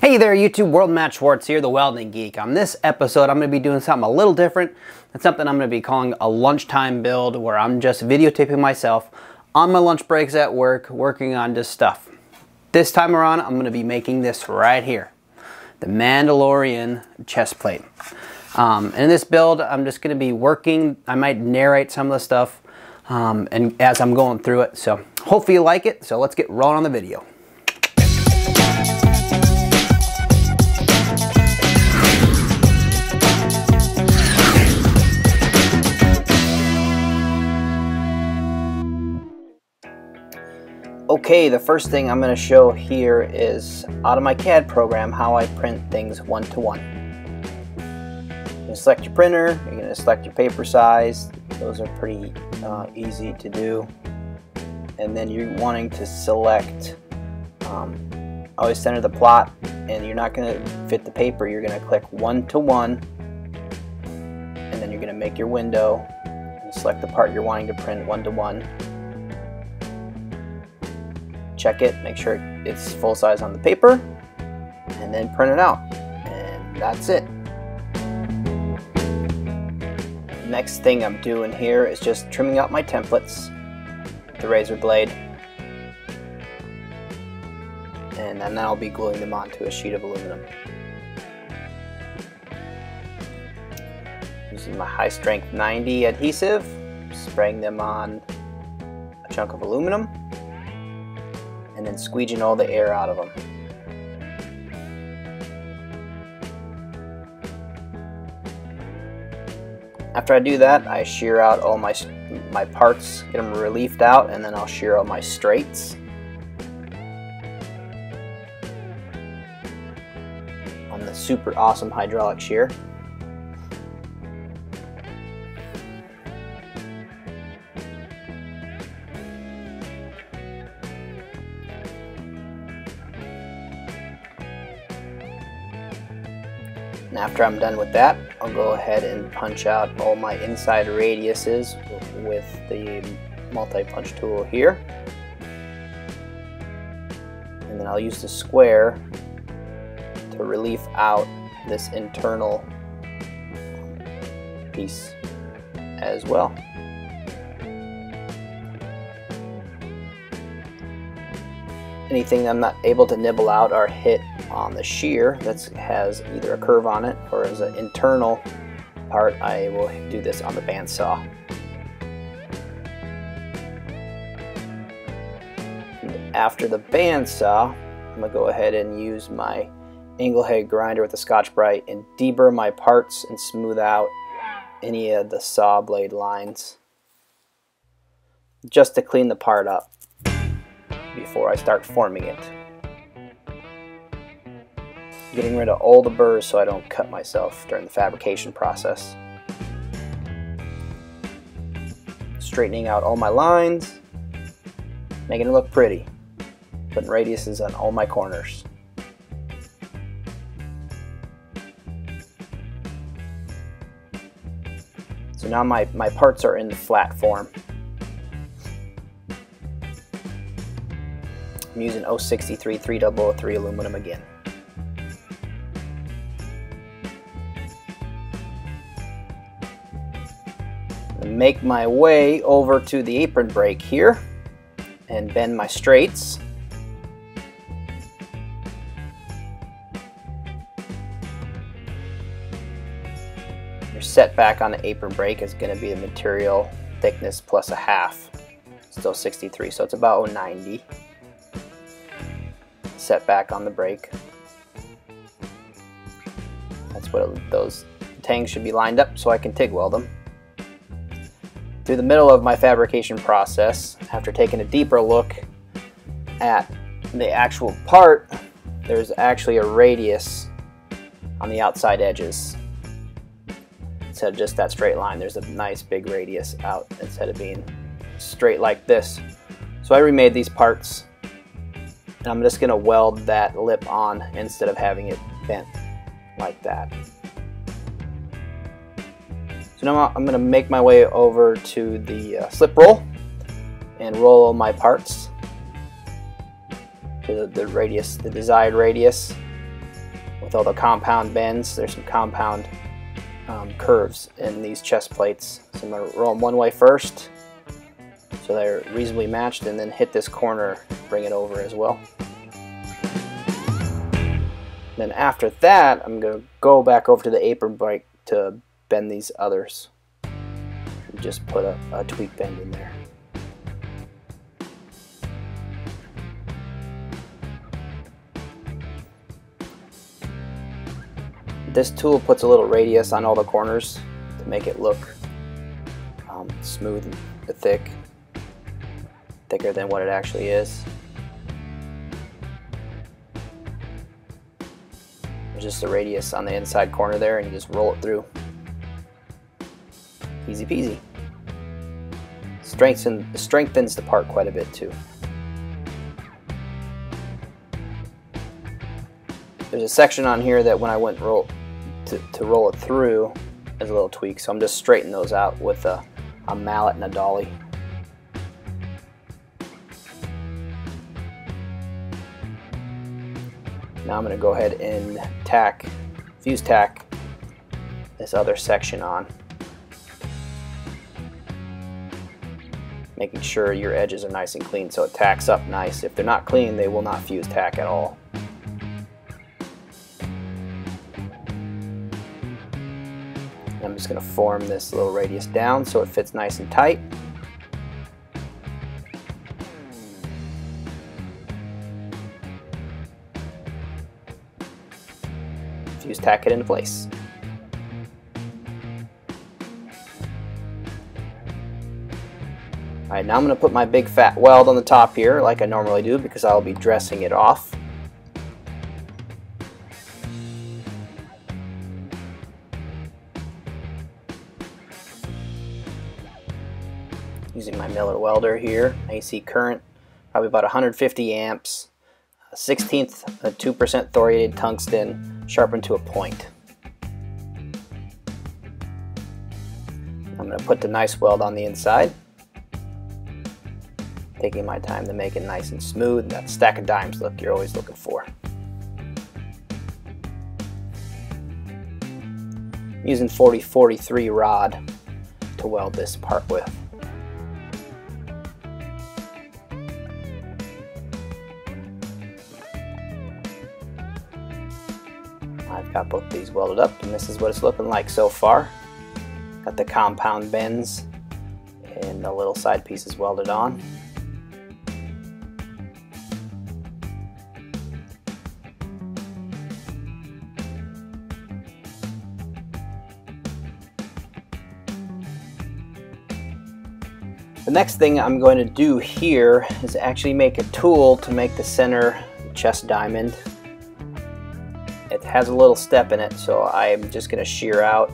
Hey there YouTube world, Matt Schwartz here, the Welding Geek. On this episode, I'm going to be doing something a little different. It's something I'm going to be calling a lunchtime build, where I'm just videotaping myself on my lunch breaks at work, working on just stuff. This time around, I'm going to be making this right here, the Mandalorian chest plate. In this build, I'm just going to be working. I might narrate some of the stuff and as I'm going through it. So hopefully you like it. So let's get rolling on the video. Okay, the first thing I'm going to show here is out of my CAD program how I print things one-to-one. You're going to select your printer, you're going to select your paper size. Those are pretty easy to do. And then you're wanting to select, always center the plot, and you're not going to fit the paper. You're going to click one-to-one, and then you're going to make your window and select the part you're wanting to print one-to-one. Check it, make sure it's full size on the paper, and then print it out. And that's it. Next thing I'm doing here is just trimming out my templates with the razor blade. And then I'll be gluing them onto a sheet of aluminum. Using my high strength 90 adhesive, spraying them on a chunk of aluminum, and then squeegeing all the air out of them. After I do that, I shear out all my parts, get them reliefed out, and then I'll shear out my straights. On the super awesome hydraulic shear. And after I'm done with that, I'll go ahead and punch out all my inside radiuses with the multi-punch tool here. And then I'll use the square to relief out this internal piece as well. Anything I'm not able to nibble out or hit on the shear that has either a curve on it or as an internal part, I will do this on the bandsaw. And after the bandsaw, I'm going to go ahead and use my angle head grinder with the Scotch-Brite and deburr my parts and smooth out any of the saw blade lines, just to clean the part up before I start forming it. Getting rid of all the burrs so I don't cut myself during the fabrication process. Straightening out all my lines, making it look pretty. Putting radiuses on all my corners. So now my parts are in the flat form. I'm using 063 3003 aluminum again. Make my way over to the apron break here and bend my straights. Your setback on the apron break is going to be the material thickness plus a half. Still 63, so it's about 090. Setback on the brake. That's what those tangs should be lined up so I can TIG weld them. Through the middle of my fabrication process, after taking a deeper look at the actual part, there's actually a radius on the outside edges. Instead of just that straight line, there's a nice big radius out instead of being straight like this. So I remade these parts, and I'm just going to weld that lip on instead of having it bent like that. So now I'm going to make my way over to the slip roll and roll my parts to the radius, the desired radius. with all the compound bends, there's some compound curves in these chest plates. So I'm going to roll them one way first, so they're reasonably matched, and then hit this corner, bring it over as well. Then after that, I'm going to go back over to the apron brake to bend these others. Just put a tweak bend in there. This tool puts a little radius on all the corners to make it look smooth and thicker than what it actually is. There's just a radius on the inside corner there, and you just roll it through. Easy peasy. Strengthens the part quite a bit too. There's a section on here that when I went to roll it through, there's a little tweak, so I'm just straightening those out with a mallet and a dolly. Now I'm going to go ahead and fuse tack this other section on, making sure your edges are nice and clean so it tacks up nice. If they're not clean, they will not fuse tack at all. I'm just going to form this little radius down so it fits nice and tight. Fuse tack it into place. Alright, now I'm going to put my big fat weld on the top here like I normally do, because I'll be dressing it off. Using my Miller welder here, AC current, probably about 150 amps, 1/16 2% thoriated tungsten, sharpened to a point. I'm going to put the nice weld on the inside, taking my time to make it nice and smooth, that stack of dimes look you're always looking for. I'm using 4043 rod to weld this part with. I've got both these welded up, and this is what it's looking like so far. Got the compound bends and the little side pieces welded on. The next thing I'm going to do here is actually make a tool to make the center chest diamond. It has a little step in it, so I'm just going to shear out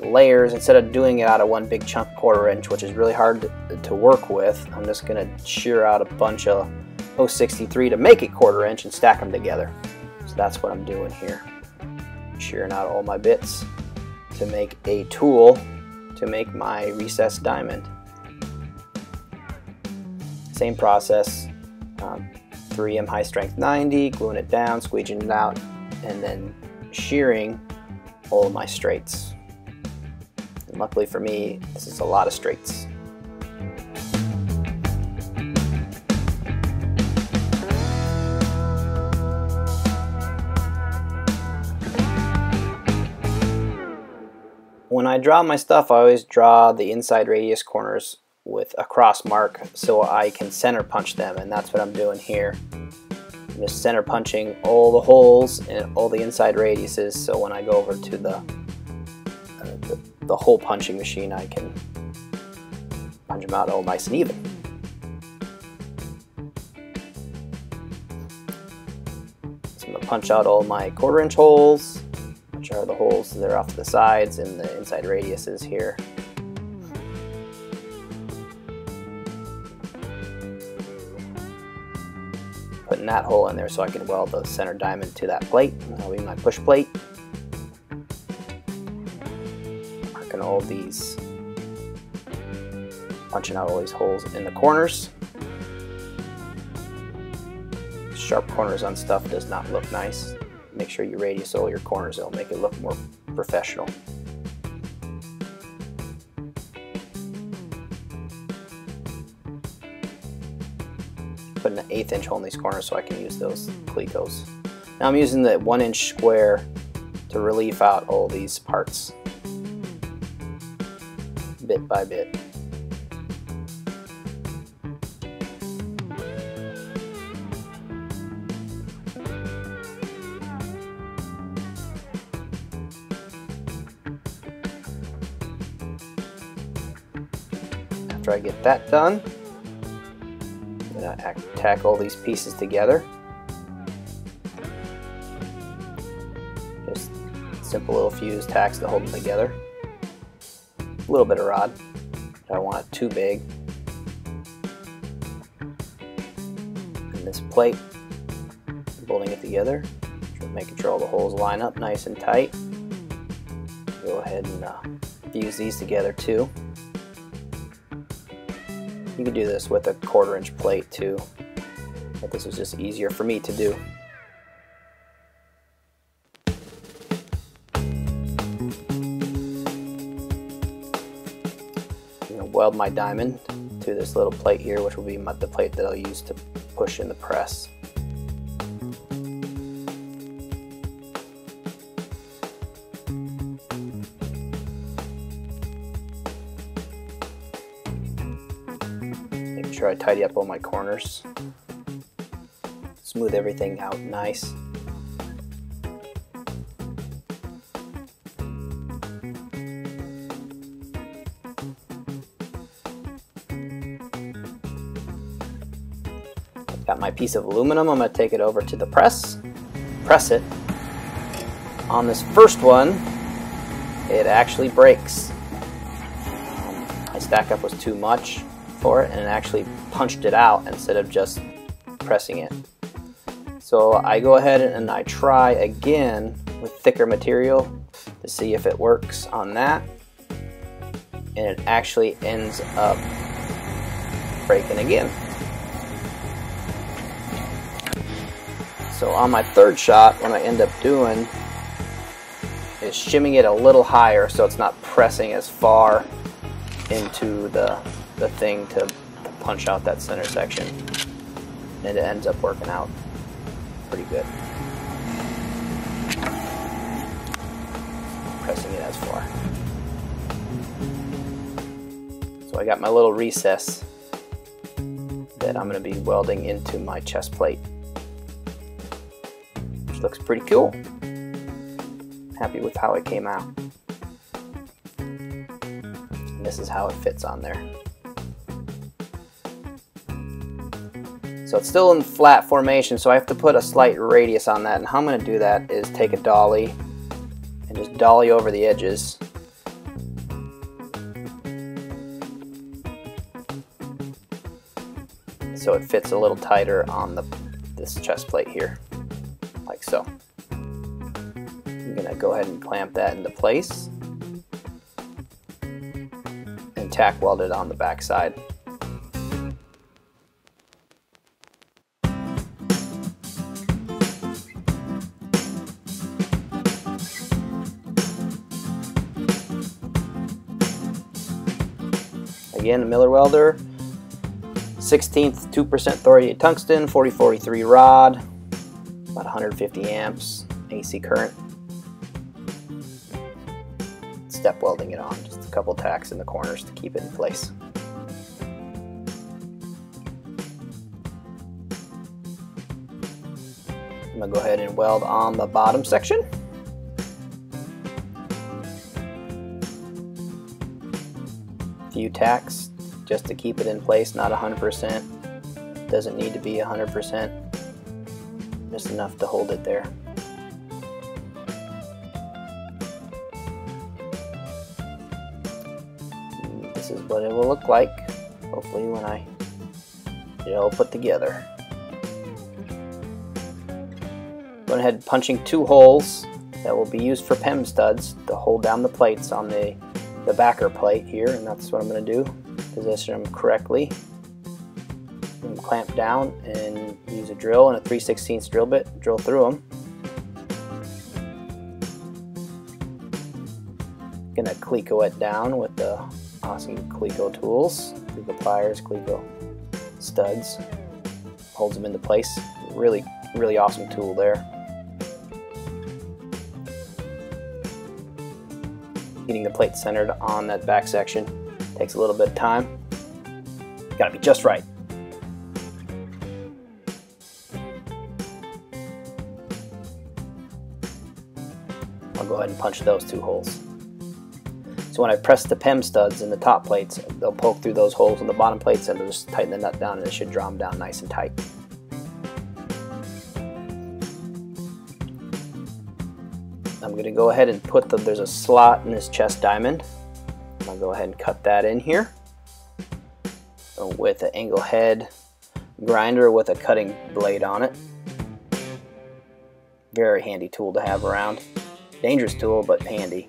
layers. Instead of doing it out of one big chunk 1/4 inch, which is really hard to work with, I'm just going to shear out a bunch of 063 to make it 1/4 inch and stack them together. So that's what I'm doing here. Shearing out all my bits to make a tool to make my recessed diamond. Same process, 3M high strength 90, gluing it down, squeegeeing it out, and then shearing all of my straights. And luckily for me, this is a lot of straights. When I draw my stuff, I always draw the inside radius corners with a cross mark so I can center punch them, and that's what I'm doing here. I'm just center punching all the holes and all the inside radiuses, so when I go over to the hole punching machine, I can punch them out all nice and even. So I'm going to punch out all my 1/4 inch holes, which are the holes that are off to the sides and the inside radiuses here. Putting that hole in there so I can weld the center diamond to that plate. That'll be my push plate. Marking all these, punching out all these holes in the corners. Sharp corners on stuff does not look nice. make sure you radius all your corners. It'll make it look more professional. Put an 1/8 inch hole in these corners so I can use those clecos. Now I'm using the 1 inch square to relieve out all these parts bit by bit. After I get that done, I'm going to tack all these pieces together. Just simple little fuse tacks to hold them together. A little bit of rod. I don't want it too big. And this plate, bolting it together, making sure all the holes line up nice and tight. Go ahead and fuse these together too. You can do this with a 1/4 inch plate too, but this was just easier for me to do. I'm going to weld my diamond to this little plate here, which will be the plate that I'll use to push in the press. Make sure I tidy up all my corners. Smooth everything out nice. I've got my piece of aluminum. I'm going to take it over to the press it. On this first one, it actually breaks. My stack up was too much for it, and it actually punched it out instead of just pressing it. So I go ahead and I try again with thicker material to see if it works on that, and it actually ends up breaking again. So on my third shot, what I end up doing is shimming it a little higher so it's not pressing as far into the thing to punch out that center section, and it ends up working out pretty good. Pressing it as far. So I got my little recess that I'm going to be welding into my chest plate, which looks pretty cool. Happy with how it came out. And this is how it fits on there. So it's still in flat formation, so I have to put a slight radius on that, and how I'm going to do that is take a dolly and just dolly over the edges. So it fits a little tighter on this chest plate here, like so. I'm going to go ahead and clamp that into place and tack weld it on the back side. Again, a Miller welder, 16th 2% thorium tungsten, 4043 rod, about 150 amps AC current. Step welding it on, just a couple tacks in the corners to keep it in place. I'm going to go ahead and weld on the bottom section. Few tacks just to keep it in place, not 100%. Doesn't need to be 100%, just enough to hold it there. And this is what it will look like, hopefully, when I get it all put together. Going ahead and punching 2 holes that will be used for PEM studs to hold down the plates on the backer plate here, and that's what I'm going to do. Position them correctly and clamp down and use a drill and a 3/16 drill bit, drill through them. Gonna Cleco it down with the awesome Cleco tools, Cleco pliers, Cleco studs. Holds them into place. Really, really awesome tool there. Getting the plate centered on that back section takes a little bit of time. Gotta be just right. I'll go ahead and punch those 2 holes. So when I press the PEM studs in the top plates, they'll poke through those holes in the bottom plates and they'll just tighten the nut down, and it should draw them down nice and tight. I'm going to go ahead and put there's a slot in this chest diamond. I'll go ahead and cut that in here with an angle head grinder with a cutting blade on it. Very handy tool to have around. Dangerous tool, but handy.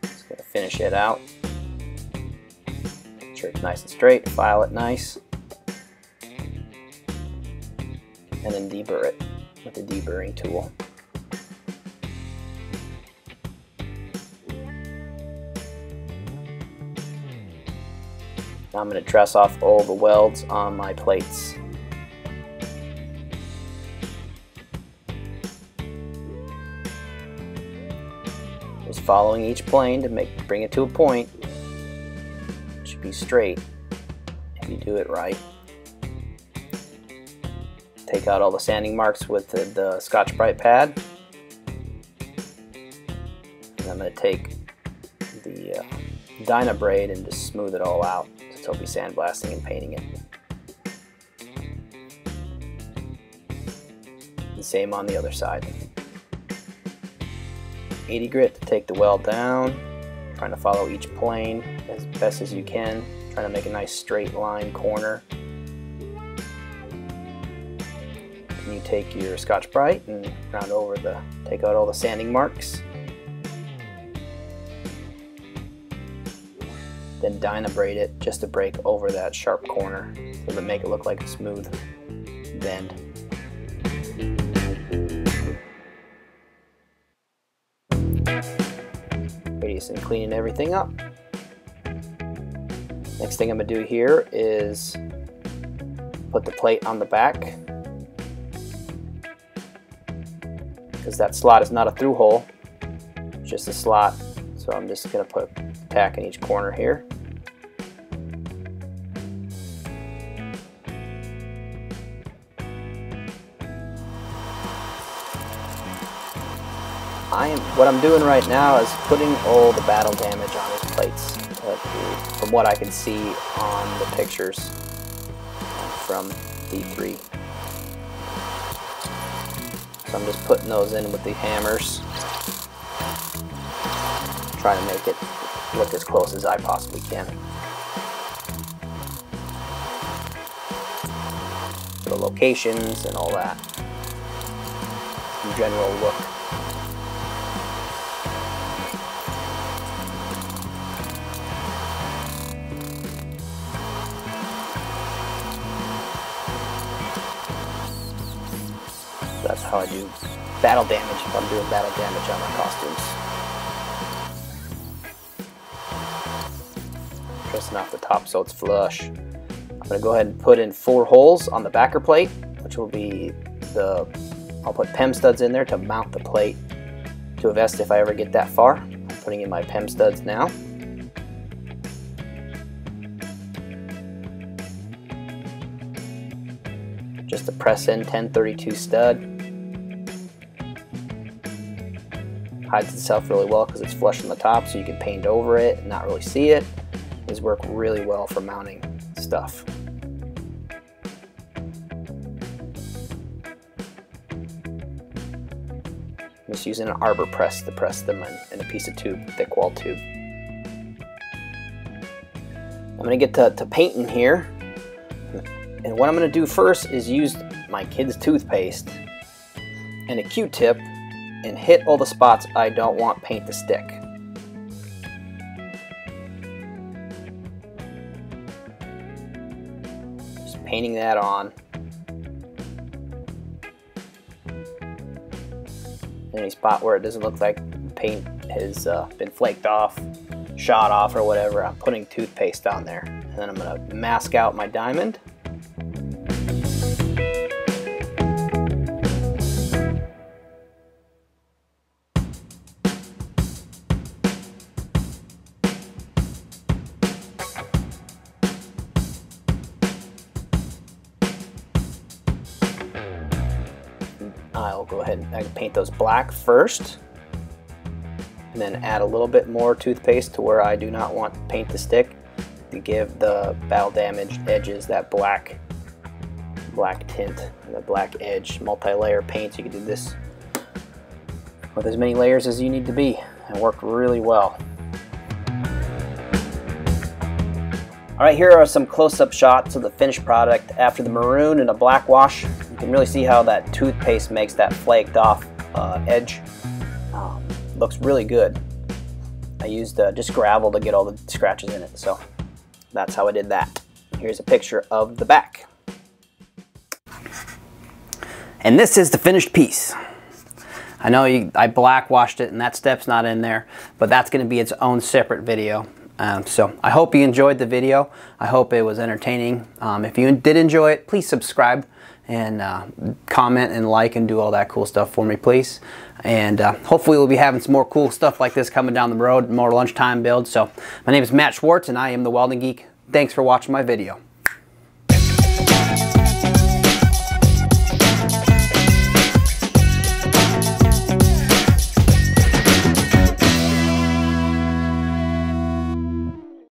Just gonna finish it out. Make sure it's nice and straight. File it nice, and then deburr it with the deburring tool. Now I'm going to dress off all the welds on my plates. Just following each plane to bring it to a point. It should be straight if you do it right. Take out all the sanding marks with the Scotch-Brite pad. And I'm going to take the Dynabraid and just smooth it all out. So I'll be sandblasting and painting it. The same on the other side. 80 grit to take the weld down, trying to follow each plane as best as you can, trying to make a nice straight line corner. And you take your Scotch-Brite and round over take out all the sanding marks. Then Dynabraid it just to break over that sharp corner so to make it look like a smooth bend. Radius and cleaning everything up. Next thing I'm going to do here is put the plate on the back, because that slot is not a through hole, it's just a slot. So I'm just going to put a tack in each corner here. What I'm doing right now is putting all the battle damage on his plates, from what I can see on the pictures from D3. So I'm just putting those in with the hammers, trying to make it look as close as I possibly can. For the locations and all that. Some general look. That's how I do battle damage if I'm doing battle damage on my costumes. Pressing off the top so it's flush. I'm going to go ahead and put in 4 holes on the backer plate, which will be I'll put PEM studs in there to mount the plate to a vest if I ever get that far. I'm putting in my PEM studs now. Just a press in 1032 stud. Hides itself really well because it's flush on the top, so you can paint over it and not really see it. These work really well for mounting stuff. I'm just using an arbor press to press them in a piece of tube, thick wall tube. I'm going to get to painting here. And what I'm going to do first is use my kid's toothpaste and a Q-tip and hit all the spots I don't want paint to stick. Just painting that on. any spot where it doesn't look like paint has been flaked off, shot off or whatever, I'm putting toothpaste on there. And then I'm going to mask out my diamond. I'll go ahead and paint those black first, and then add a little bit more toothpaste to where I do not want paint to stick, to give the battle damaged edges that black tint, the black edge. Multi-layer paint, so you can do this with as many layers as you need to be. It worked really well. Alright, here are some close-up shots of the finished product after the maroon and a black wash. You can really see how that toothpaste makes that flaked off edge. Looks really good. I used just gravel to get all the scratches in it, so that's how I did that. Here's a picture of the back. And this is the finished piece. I know I black washed it and that step's not in there, but that's going to be its own separate video. So I hope you enjoyed the video. I hope it was entertaining. If you did enjoy it, please subscribe and comment and like and do all that cool stuff for me, please. And hopefully we'll be having some more cool stuff like this coming down the road, more lunchtime builds. So my name is Matt Schwartz and I am the Welding Geek. Thanks for watching my video.